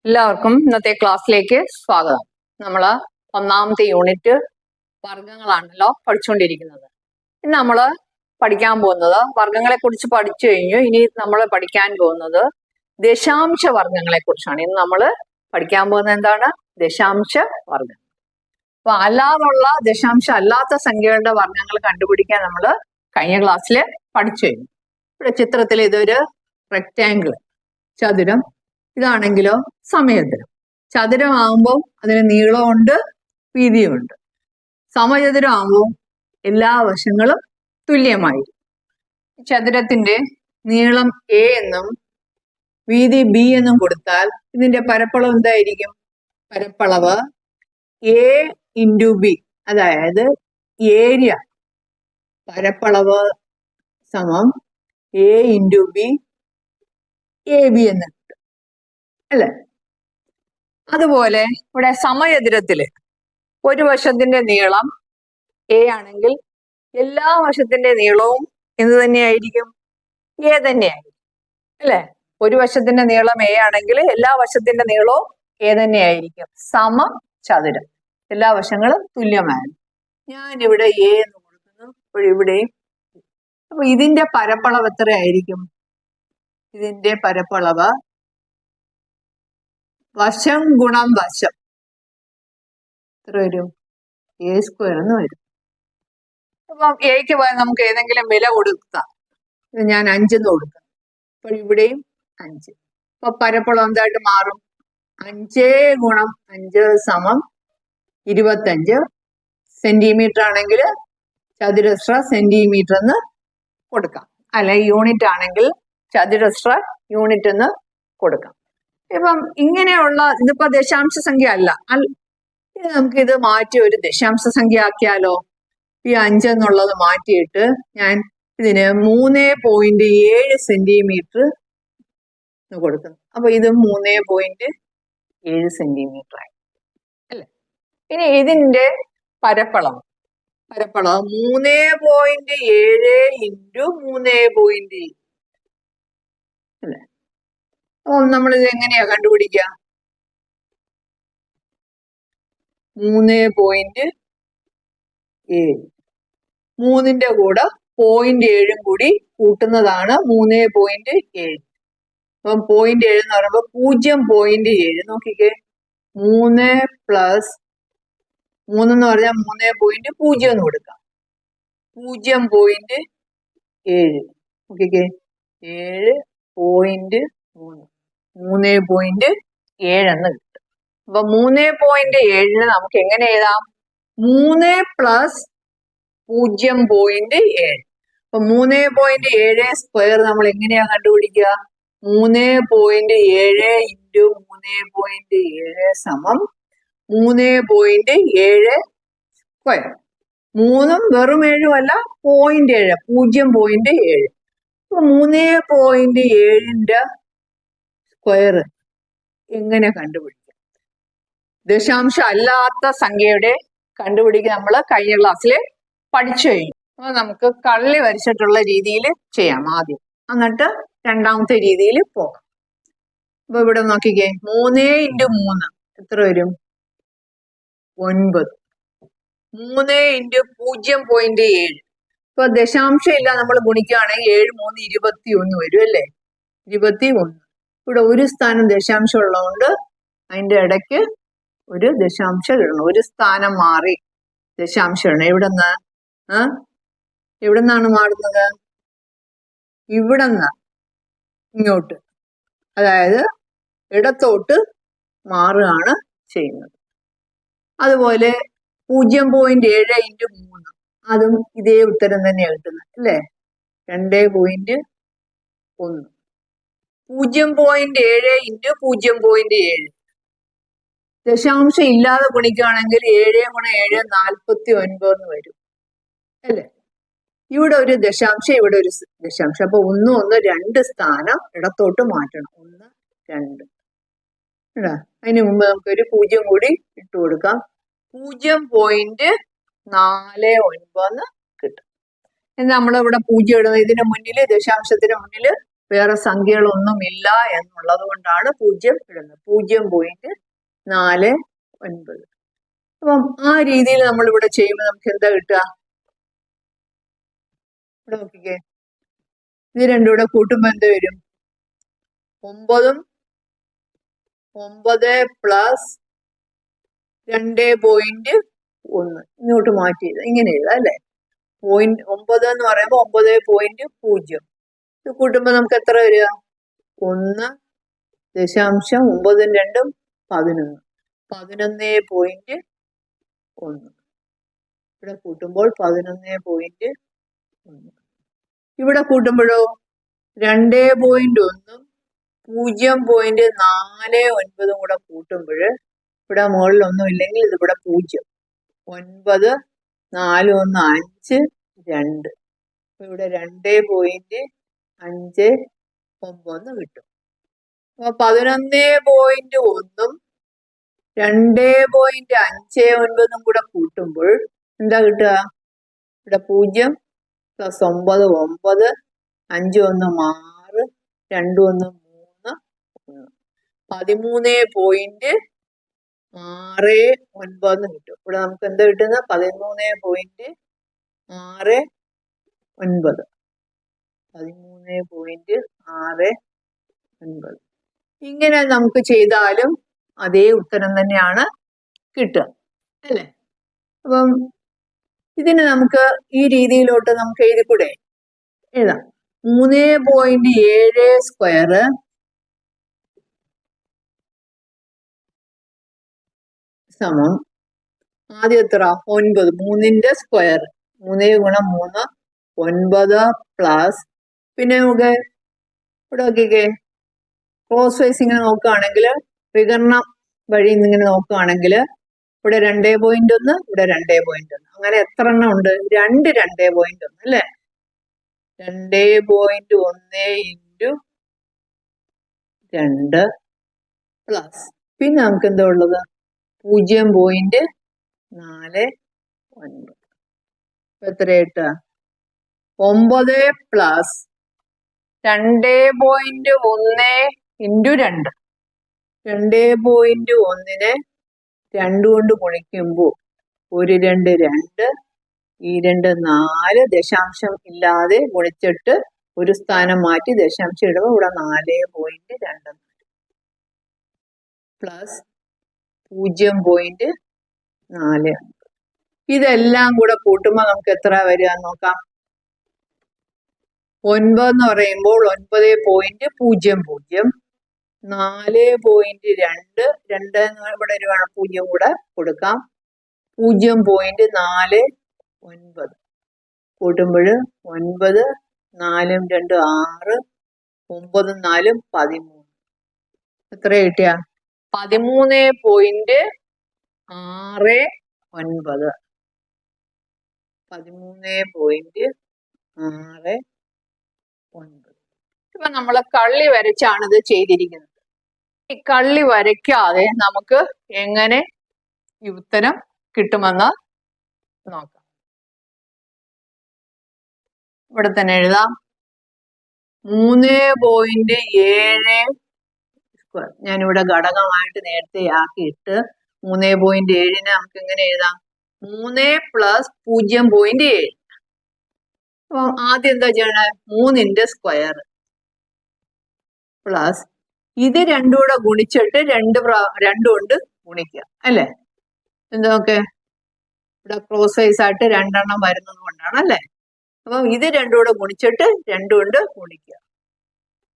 എല്ലാവർക്കും ഇന്നത്തെ ക്ലാസ്സിലേക്ക് സ്വാഗതം. നമ്മൾ ഒന്നാമത്തെ യൂണിറ്റ് വർഗങ്ങളാണല്ലോ പഠിച്ചുകൊണ്ടിരിക്കുന്നത്. ഇന്ന് നമ്മൾ പഠിക്കാൻ പോകുന്നത് വർഗങ്ങളെ കുറിച്ച് പഠിച്ചു കഴിഞ്ഞു. ഇനി നമ്മൾ പഠിക്കാൻ പോകുന്നത് ദശാംശ വർഗങ്ങളെ കുറിച്ചാണ്. ഇന്ന് നമ്മൾ പഠിക്കാൻ പോകുന്നത് എന്താണ്? ദശാംശ വർഗം. അപ്പൊ അല്ലാതുള്ള ദശാംശ അല്ലാത്ത സംഖ്യകളുടെ വർഗങ്ങൾ കണ്ടുപിടിക്കാൻ നമ്മൾ കഴിഞ്ഞ ക്ലാസ്സിൽ പഠിച്ചു കഴിഞ്ഞു. ഇവിടെ ചിത്രത്തിൽ ഇതൊരു റെക്റ്റാങ്കിൾ, ചതുരം. ഇതാണെങ്കിലോ സമചതുരം. ചതുരമാകുമ്പോൾ അതിന് നീളമുണ്ട്, വീതിയുമുണ്ട്. സമചതുരമാകുമ്പോൾ എല്ലാ വശങ്ങളും തുല്യമായിരിക്കും. ചതുരത്തിന്റെ നീളം എ എന്നും വീതി ബി എന്നും കൊടുത്താൽ ഇതിന്റെ പരപ്പളവ് എന്തായിരിക്കും? പരപ്പളവ് എ ഇൻറ്റു ബി, അതായത് ഏരിയ പരപ്പളവ് സമം A into B, A B എന്ന് കിട്ടും അല്ലെ? അതുപോലെ ഇവിടെ സമചതുരത്തില് ഒരു വശത്തിന്റെ നീളം എ ആണെങ്കിൽ എല്ലാ വശത്തിന്റെ നീളവും എന്ത് തന്നെയായിരിക്കും? എ തന്നെയായിരിക്കും അല്ലെ? ഒരു വശത്തിന്റെ നീളം എ ആണെങ്കിൽ എല്ലാ വശത്തിന്റെ നീളവും എ തന്നെയായിരിക്കും. സമം ചതുരം, എല്ലാ വശങ്ങളും തുല്യമായിരുന്നു. ഞാനിവിടെ എ എന്ന് കൊടുക്കുന്നു, ഇവിടെയും. അപ്പൊ ഇതിന്റെ പരപ്പളവ് എത്രയായിരിക്കും? ഇതിന്റെ പരപ്പളവ് വശം ഗുണം വശം എത്ര വരും? എ സ്ക്വയർ എന്ന് വരും. അപ്പം എക്ക് നമുക്ക് ഏതെങ്കിലും വില കൊടുക്കാം. ഞാൻ 5 എന്ന് കൊടുക്കാം. അപ്പോൾ ഇവിടെയും 5. അപ്പൊ പരപ്പളവ് എന്തായിട്ട് മാറും? 5 ഗുണം 5 സമം 25 സെന്റിമീറ്റർ ആണെങ്കിൽ ചതുരശ്ര സെന്റിമീറ്റർ എന്ന് കൊടുക്കാം, അല്ലെ യൂണിറ്റ് ആണെങ്കിൽ ചതുരശ്ര യൂണിറ്റ് എന്ന് കൊടുക്കാം. ഇപ്പം ഇങ്ങനെയുള്ള ഇതിപ്പോ ദശാംശ സംഖ്യ അല്ല, നമുക്ക് ഇത് മാറ്റി ഒരു ദശാംശ സംഖ്യ ആക്കിയാലോ? ഈ 5 എന്നുള്ളത് മാറ്റിയിട്ട് ഞാൻ ഇതിന് 3.7 സെന്റിമീറ്റർ കൊടുക്കുന്നു. അപ്പൊ ഇത് 3.7 സെന്റിമീറ്റർ ആയി അല്ലെ? ഇനി ഇതിന്റെ പരപ്പളവ് 3.7 ഇൻറ്റു 3.7 അല്ലെ? അപ്പൊ നമ്മളിത് എങ്ങനെയാ കണ്ടുപിടിക്കുക? 3.7 3ന്റെ കൂടെ 0.7 കൂടി കൂട്ടുന്നതാണ് 3.7. അപ്പം 0.7 എന്ന് പറയുമ്പോൾ 0.7. നോക്കിക്കേ, 3 പ്ലസ് 3 എന്ന് പറഞ്ഞാൽ 3.0 എന്ന് കൊടുക്കാം. 0.7 നോക്കിക്കേ, 7.3 3.7 എന്ന് കിട്ടും. അപ്പൊ 3.7 നമുക്ക് എങ്ങനെ എഴുതാം? 3 പ്ലസ് 0.7. അപ്പൊ 3.7 സ്ക്വയർ നമ്മൾ എങ്ങനെയാ കണ്ടുപിടിക്കുക? 3.7 ഇൻറ്റു 3.7 സമം 3.7 സ്ക്വയർ. 3 വെറും 7 അല്ല, 0.7 0.7. അപ്പൊ 3.7ന്റെ സ്ക്വയർ എങ്ങനെ കണ്ടുപിടിക്കാം? ദശാംശ അല്ലാത്ത സംഖ്യയുടെ കണ്ടുപിടിക്കാൻ നമ്മൾ കഴിഞ്ഞ ക്ലാസ്സിൽ പഠിച്ചു കഴിഞ്ഞു. അപ്പൊ നമുക്ക് കള്ളി വരച്ചിട്ടുള്ള രീതിയിൽ ചെയ്യാം ആദ്യം, എന്നിട്ട് രണ്ടാമത്തെ രീതിയിൽ പോകാം. അപ്പൊ ഇവിടെ നോക്കിക്കേ, 3 ഇൻറ്റു 3 എത്ര വരും? 9. 3 ഇൻറ്റു 0.7. ഇപ്പൊ ദശാംശം ഇല്ല, നമ്മൾ ഗുണിക്കുകയാണെങ്കിൽ 7 3 21 വരും അല്ലേ? 21. ഇവിടെ ഒരു സ്ഥാനം ദശാംശം ഉള്ളതുകൊണ്ട് അതിന്റെ ഇടയ്ക്ക് ഒരു ദശാംശം ഇടണം. ഒരു സ്ഥാനം മാറി ദശാംശം ഇടണം. എവിടെ നിന്നാണ് മാറുന്നത്? ഇവിടെ നിന്ന് ഇങ്ങോട്ട്, അതായത് ഇടത്തോട്ട് മാറുകയാണ് ചെയ്യുന്നത്. അതുപോലെ 0.7 ഇൻറ്റു 3 അതും ഇതേ ഉത്തരം തന്നെയാണ് കിട്ടുന്നത് അല്ലേ? 2.1. 0.7 ഇൻറ്റു 0.7 ദശാംശം ഇല്ലാതെ ഗുണിക്കുകയാണെങ്കിൽ 7 ഗുണം 7 49 എന്ന് വരും അല്ലേ? ഇവിടെ ഒരു ദശാംശം, ഇവിടെ ഒരു ദശാംശം. അപ്പൊ 1 1 2 സ്ഥാനം ഇടത്തോട്ട് മാറ്റണം. 1 2 ഇടാ. അതിന് മുമ്പ് നമുക്കൊരു 0 കൂടി ഇട്ട് കൊടുക്കാം. 0.49 കിട്ടും. നമ്മളിവിടെ 0 ഇടുന്നത് ഇതിന് മുന്നിൽ, ദശാംശത്തിന് മുന്നിൽ വേറെ സംഖ്യകളൊന്നും ഇല്ല എന്നുള്ളത് കൊണ്ടാണ് 0 ഇടുന്നത്. 0.49. അപ്പം ആ രീതിയിൽ നമ്മൾ ഇവിടെ ചെയ്യുമ്പോൾ നമുക്ക് എന്താ കിട്ടുക? ഇവിടെ നോക്കിക്കേ, ഇത് രണ്ടും കൂടെ കൂട്ടുമ്പോൾ എന്ത് വരും? 9 പ്ലസ് 2.1 ഇങ്ങോട്ട് മാറ്റി എഴുതാം. ഇങ്ങനെ എഴുതാം അല്ലെ? 9 എന്ന് പറയുമ്പോൾ 9.0. ഇത് കൂട്ടുമ്പോൾ നമുക്ക് എത്ര വരിക? 1.92 11. 11.1. ഇവിടെ കൂട്ടുമ്പോൾ 11.1. ഇവിടെ കൂട്ടുമ്പോഴോ 2.1 0.49 കൂടെ കൂട്ടുമ്പോൾ ഇവിടെ മുകളിൽ ഒന്നും ഇല്ലെങ്കിൽ ഇത് ഇവിടെ 0. 9 4 1 5 2. ഇവിടെ 2.59 കിട്ടും. അപ്പൊ 11.1 2.59 കൂടെ കൂട്ടുമ്പോൾ എന്താ കിട്ടുക? ഇവിടെ 0 പ്ലസ് 9 9 5 1 6 2 1 3 13.69 കിട്ടും. ഇവിടെ നമുക്ക് എന്താ കിട്ടുന്നത്? 13.69. 13.69. ഇങ്ങനെ നമുക്ക് ചെയ്താലും അതേ ഉത്തരം തന്നെയാണ് കിട്ടുക അല്ലേ? അപ്പം ഇതിന് നമുക്ക് ഈ രീതിയിലോട്ട് നമുക്ക് എഴുതിക്കൂടെ? എഴുതാം. 3.7 സ്ക്വയർ സമം ആദ്യം എത്ര? 9. 3ന്റെ സ്ക്വയർ 3 ഗുണം 3 9 പ്ലസ് പിന്നെ നമുക്ക് ഇവിടെ നോക്കിക്കേ, ക്രോസ് വൈസ് ഇങ്ങനെ നോക്കുകയാണെങ്കിൽ വികരണം വഴി ഇങ്ങനെ നോക്കുകയാണെങ്കിൽ ഇവിടെ 2.1 ഇവിടെ 2.1 അങ്ങനെ എത്ര എണ്ണം ഉണ്ട്? 2.1 അല്ലേ? 2.1 ഇൻറ്റു 2 പ്ലസ് പിന്നെ നമുക്ക് എന്താ ഉള്ളത്? 0.49. എത്രയായിട്ടാ? 9 പ്ലസ് 2.1 ഇൻറ്റു 2. 2.1 2 കൊണ്ട് ഗുണിക്കുമ്പോൾ 1 2 2 ഈ 2 4 ദശാംശം ഇല്ലാതെ ഗുണിച്ചിട്ട് ഒരു സ്ഥാനം മാറ്റി ദശാംശം ഇടുമ്പോൾ ഇവിടെ 4.2 പ്ലസ് 0.4. ഇതെല്ലാം കൂടെ കൂട്ടുമ്പോൾ നമുക്ക് എത്ര വരിക നോക്കാം. 9 എന്ന് പറയുമ്പോൾ 9.00 4.2 2 ഇവിടെ ഒരു 0 കൂടെ കൊടുക്കാം. 0.49 കൂട്ടുമ്പോൾ 9 4 2 6 9 4 13. എത്ര കിട്ടിയ? 13.69. 13.69. ഇപ്പൊ നമ്മള് കള്ളി വരച്ചാണ് ഇത് ചെയ്തിരിക്കുന്നത്. ഈ കള്ളി വരയ്ക്കാതെ നമുക്ക് എങ്ങനെ ഈ ഉത്തരം കിട്ടുമെന്ന് നോക്കാം. ഇവിടെ തന്നെ എഴുതാം. 3.7 സ്ക്വയർ ഞാനിവിടെ ഘടകമായിട്ട് നേരത്തെ ആക്കിയിട്ട് 3.7 നമുക്ക് എങ്ങനെ എഴുതാം? 3 പ്ലസ് 0.7. അപ്പൊ ആദ്യം എന്താ ചെയ്യണേ? 3ന്റെ സ്ക്വയർ പ്ലസ് ഇത് രണ്ടും കൂടെ ഗുണിച്ചിട്ട് 2 കൊണ്ട് ഗുണിക്കുക അല്ലേ? എന്തൊക്കെ ഇവിടെ ക്രോസ് വൈസ് ആയിട്ട് 2 എണ്ണം വരുന്നത് കൊണ്ടാണ് അല്ലേ? അപ്പം ഇത് രണ്ടും കൂടെ ഗുണിച്ചിട്ട് 2 കൊണ്ട് ഗുണിക്കുക.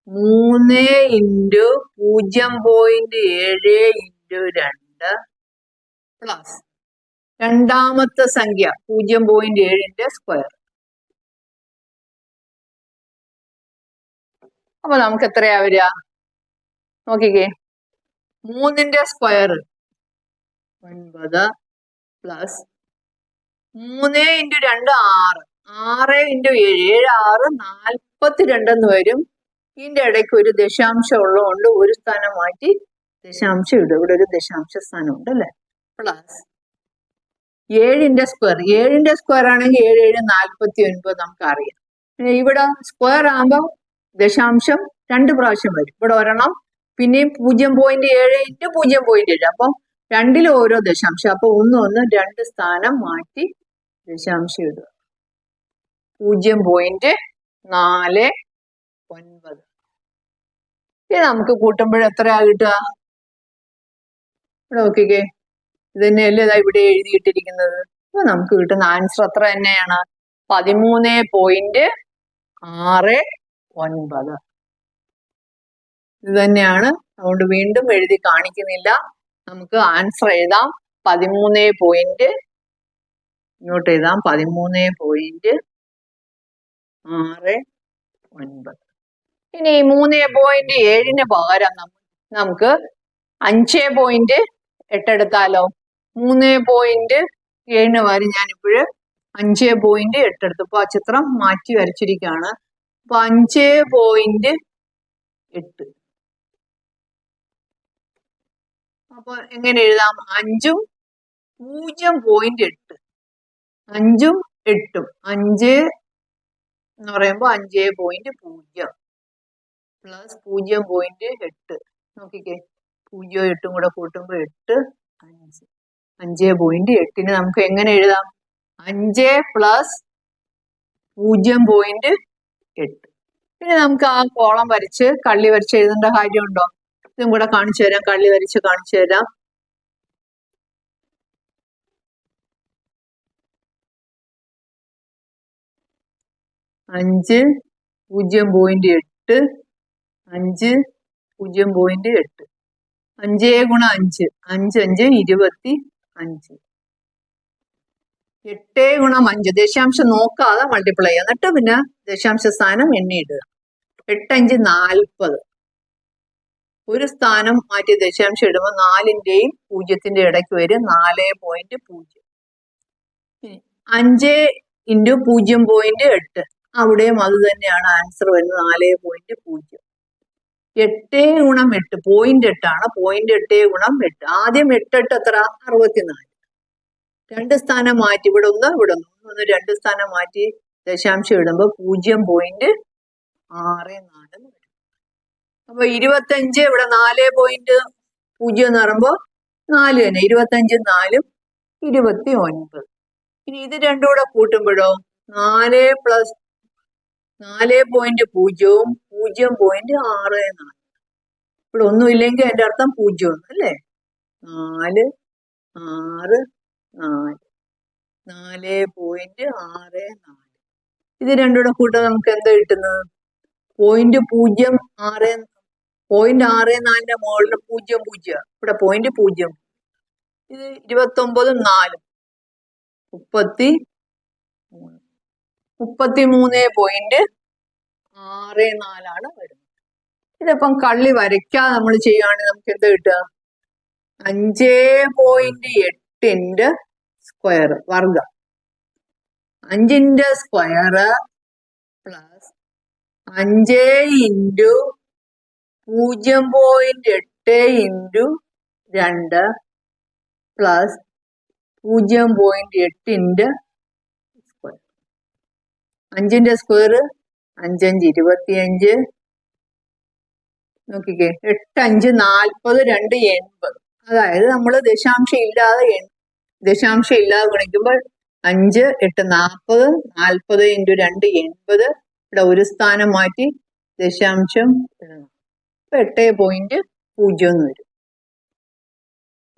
3 ഇൻറ്റു 0.7 ഇൻറ്റു 2 പ്ലസ് രണ്ടാമത്തെ സംഖ്യ 0.7ന്റെ സ്ക്വയർ. അപ്പൊ നമുക്ക് എത്രയാ വരിക? നോക്കിക്കേ, 3ന്റെ സ്ക്വയർ 9 പ്ലസ് 3 ഇൻറ്റു 2 6 6 ഇൻറ്റു 7 7 6 42 എന്ന് വരും. ഇതിന്റെ ഇടയ്ക്ക് ഒരു ദശാംശം ഉള്ളതുകൊണ്ട് ഒരു സ്ഥാനം മാറ്റി ദശാംശം ഇടും. ഇവിടെ ഒരു ദശാംശ സ്ഥാനം ഉണ്ട് അല്ലെ? പ്ലസ് 7ന്റെ സ്ക്വയർ 7ന്റെ സ്ക്വയർ ആണെങ്കിൽ 7 7 49 നമുക്ക് അറിയാം. പിന്നെ ഇവിടെ സ്ക്വയർ ആകുമ്പോൾ ദശാംശം 2 പ്രാവശ്യം വരും. ഇവിടെ ഒരെണ്ണം, പിന്നെയും 0.7 ഇൻറ്റു 0.7. അപ്പം രണ്ടിലും ഓരോ ദശാംശം. അപ്പൊ 1 2 സ്ഥാനം മാറ്റി ദശാംശം ഇടുക. 0.49. ഇത് നമുക്ക് കൂട്ടുമ്പോൾ എത്രയാ കിട്ടുക? ഇവിടെ നോക്കിക്കേ, ഇത് തന്നെയല്ലേ ഇവിടെ എഴുതിയിട്ടിരിക്കുന്നത്. അപ്പൊ നമുക്ക് കിട്ടുന്ന ആൻസർ എത്ര തന്നെയാണ്? 13.69. ഇത് തന്നെയാണ്. അതുകൊണ്ട് വീണ്ടും എഴുതി കാണിക്കുന്നില്ല. നമുക്ക് ആൻസർ എഴുതാം. 13. ഇങ്ങോട്ട് എഴുതാം 13.69. ഇനി 3.7 പകരം നമുക്ക് 5.8 എടുത്താലോ? 3.7 പകരം ഞാനിപ്പോഴ് 5.8 എടുത്തു. അപ്പൊ ആ ചിത്രം മാറ്റി വരച്ചിരിക്കുകയാണ്. അപ്പൊ 5.8. അപ്പൊ എങ്ങനെ എഴുതാം? 5ഉം 0.8. 5ഉം 8ഉം 5 എന്ന് പറയുമ്പോൾ 5.0 പ്ലസ് 0.8. നോക്കിക്കേ, 0 8ഉം കൂടെ കൂട്ടുമ്പോൾ 8 5. 5.8 നമുക്ക് എങ്ങനെ എഴുതാം? 5 പ്ലസ് 0.8. പിന്നെ നമുക്ക് ആ കോളം വരച്ച് കള്ളി വരച്ച് എഴുതേണ്ട കാര്യമുണ്ടോ? ഇതും കൂടെ കാണിച്ചു തരാം. കള്ളി വരച്ച് കാണിച്ചു തരാം. അഞ്ച് 0.8 5 0.8. 5 ഗുണം 5 5 5 25. 8 ഗുണം 5 ദശാംശം നോക്കാതെ മൾട്ടിപ്ലൈ ചെയ്യുക. എന്നിട്ട് പിന്നെ ദശാംശ സ്ഥാനം എണ്ണിയിടുക. 8 5 40. ഒരു സ്ഥാനം മാറ്റി ദശാംശം ഇടുമ്പോൾ 4ന്റെയും 0ന്റെ ഇടയ്ക്ക് വരും 4.0. 5 ഇൻറ്റു 0.8. അവിടെയും അത് തന്നെയാണ് ആൻസർ വരുന്നത്, 4.0. 8 ഗുണം 8 0.8 ആണ്. 0.8 ഗുണം 8. ആദ്യം 8 എത്ര? 64. 2 സ്ഥാനം മാറ്റി ഇവിടെ 1 ഇവിടെ 1 2 സ്ഥാനം മാറ്റി ദശാംശം ഇടുമ്പോൾ 0.64 വരും. അപ്പൊ 25 ഇവിടെ 4.0 എന്ന് പറയുമ്പോ 4 തന്നെ. 25 4 29. ഇനി ഇത് രണ്ടും കൂടെ കൂട്ടുമ്പോഴോ 4 പ്ലസ് 4.0 0.64. ഇവിടെ ഒന്നും ഇല്ലെങ്കിൽ അതിന്റെ അർത്ഥം 0 അല്ലേ? 4 6 4 4.64. ഇത് രണ്ടും കൂടെ കൂട്ടാൻ നമുക്ക് എന്താ കിട്ടുന്നത്? 0.64ന്റെ മുകളിൽ 0.0. ഇവിടെ 0.0. ഇത് 29 4 33.64 വരുന്നത്. ഇതിപ്പം കള്ളി വരയ്ക്കാതെ നമ്മൾ ചെയ്യുകയാണെങ്കിൽ നമുക്ക് എന്താ കിട്ടുക? 5.8ന്റെ സ്ക്വയർ വർഗം. 5ന്റെ square plus 5 into 0.8 into 2 plus 0.8ന്റെ സ്ക്വയർ. 5ന്റെ സ്ക്വയർ 5 5 25. നോക്കിക്കേ, 8 5 40 2 80. അതായത് നമ്മൾ ദശാംശം ഇല്ലാതെ ഗുണിക്കുമ്പോൾ 5 8 40 40 ഇൻറ്റു 2 80. ഇവിടെ ഒരു സ്ഥാനം മാറ്റി ദശാംശം ഇടണം. 8.0 എന്ന് വരും.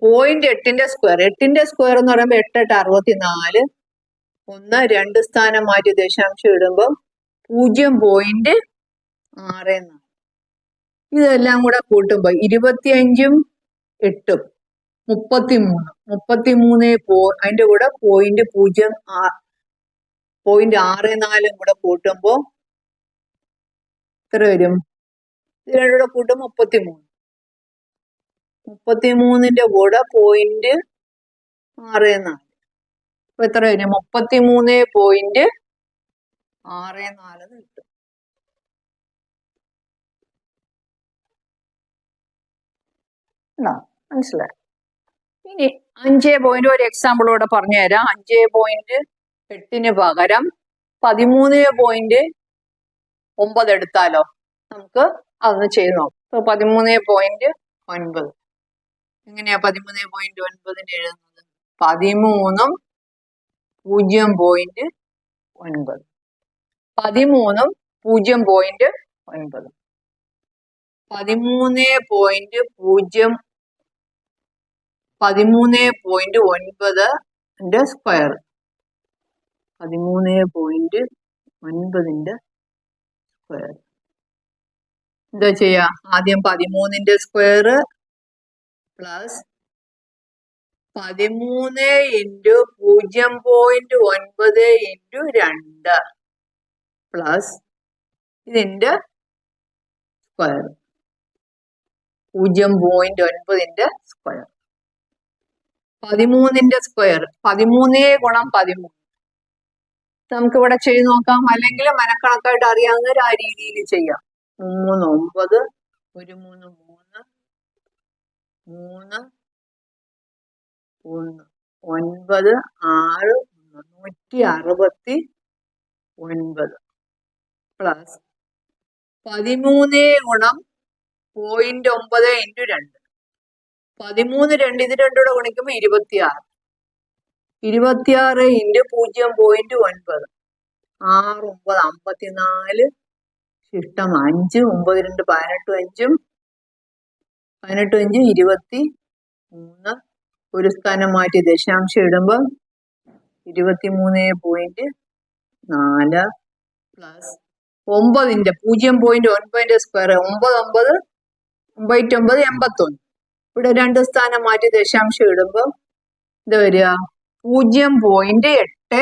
0.8ന്റെ സ്ക്വയർ. 8ന്റെ സ്ക്വയർ എന്ന് പറയുമ്പോൾ 8 8 64. 1 2 സ്ഥാനം മാറ്റി ദശാംശം ഇടുമ്പോൾ 0.64. ഇതെല്ലാം കൂടെ കൂട്ടുമ്പോൾ 25ഉം 8ഉം 33. അതിന്റെ കൂടെ 0.64 കൂടെ കൂട്ടുമ്പോ എത്ര വരും? ഇത് രണ്ടും കൂടെ കൂട്ടുമ്പോൾ 33. 33ന്റെ കൂടെ 0.64. അപ്പൊ എത്ര വരും? 33.64 കിട്ടും. മനസ്സിലായി? ഇനി 5 ഒരു എക്സാമ്പിൾ കൂടെ പറഞ്ഞു തരാം. 5.8 പകരം 13.9 എടുത്താലോ? നമുക്ക് അതൊന്ന് ചെയ്ത് നോക്കാം. 13.9 എങ്ങനെയാ 13.9 എഴുതുന്നത്? 13 0.9 13 0.9 13.9 സ്ക്വയർ 13.9 സ്ക്വയർ എന്താ ചെയ്യാ? ആദ്യം 13 square plus 13 into 0.9 into 2 plus ഇതിന്റെ സ്ക്വയർ 0.9 സ്ക്വയർ 13 സ്ക്വയർ 13 ഗുണം 13 നമുക്ക് ഇവിടെ ചെയ്ത് നോക്കാം. അല്ലെങ്കിൽ മനക്കണക്കായിട്ട് അറിയാവുന്നവർ ആ രീതിയിൽ ചെയ്യാം. 3 9 1 3 3 3 1 9 6 169 പ്ലസ് 13 ഗുണം 0.9 ഇൻറ്റു 2 13 2 ഇത് രണ്ടൂടെ ഗുണിക്കുമ്പോൾ 26 26 ഇൻറ്റു 0.9 6 9 54 ശിഷ്ടം 5 9 2 18 5 18 5 23 ഒരു സ്ഥാനം മാറ്റി ദശാംശം ഇടുമ്പോൾ 23.4 പ്ലസ് 9 0.9 സ്ക്വയർ 9 9 9 81 ഇവിടെ രണ്ട് സ്ഥാനം മാറ്റി ദശാംശം ഇടുമ്പോൾ ഇത് വരിക 0.81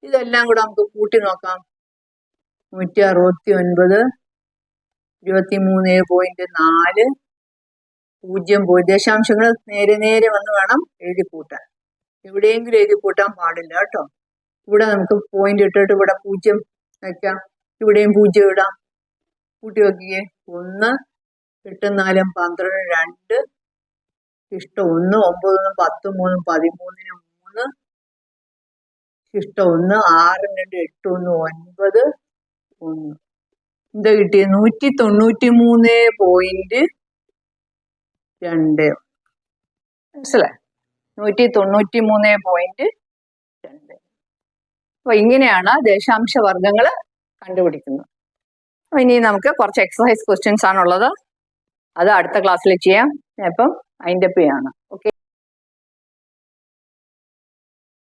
ഇതെല്ലാം കൂടെ നമുക്ക് കൂട്ടി നോക്കാം. 169 23.4 0 ദശാംശങ്ങൾ നേരെ നേരെ വന്ന് വേണം എഴുതി കൂട്ടാൻ. എവിടെയെങ്കിലും എഴുതി കൂട്ടാൻ പാടില്ല കേട്ടോ. ഇവിടെ നമുക്ക് പോയിന്റ് ഇട്ടിട്ട് ഇവിടെ 0 വയ്ക്കാം, ഇവിടെയും 0 ഇടാം. കൂട്ടി നോക്കിയേ 1 8 4 12 2 ശിഷ്ടം 1 9 10 3 13 3 ശിഷ്ടം 1 6 2 8 1 9 1 എന്താ കിട്ടിയത്? 193.2 മനസ്സിലായി? 193.2. അപ്പൊ ഇങ്ങനെയാണ് ദശാംശ വർഗങ്ങൾ കണ്ടുപിടിക്കുന്നത്. അപ്പൊ ഇനി നമുക്ക് കുറച്ച് എക്സസൈസ് ക്വസ്റ്റ്യൻസ് ആണുള്ളത്. അത് അടുത്ത ക്ലാസ്സിൽ ചെയ്യാം. അപ്പം അതിൻ്റെ ആണ്. ഓക്കെ.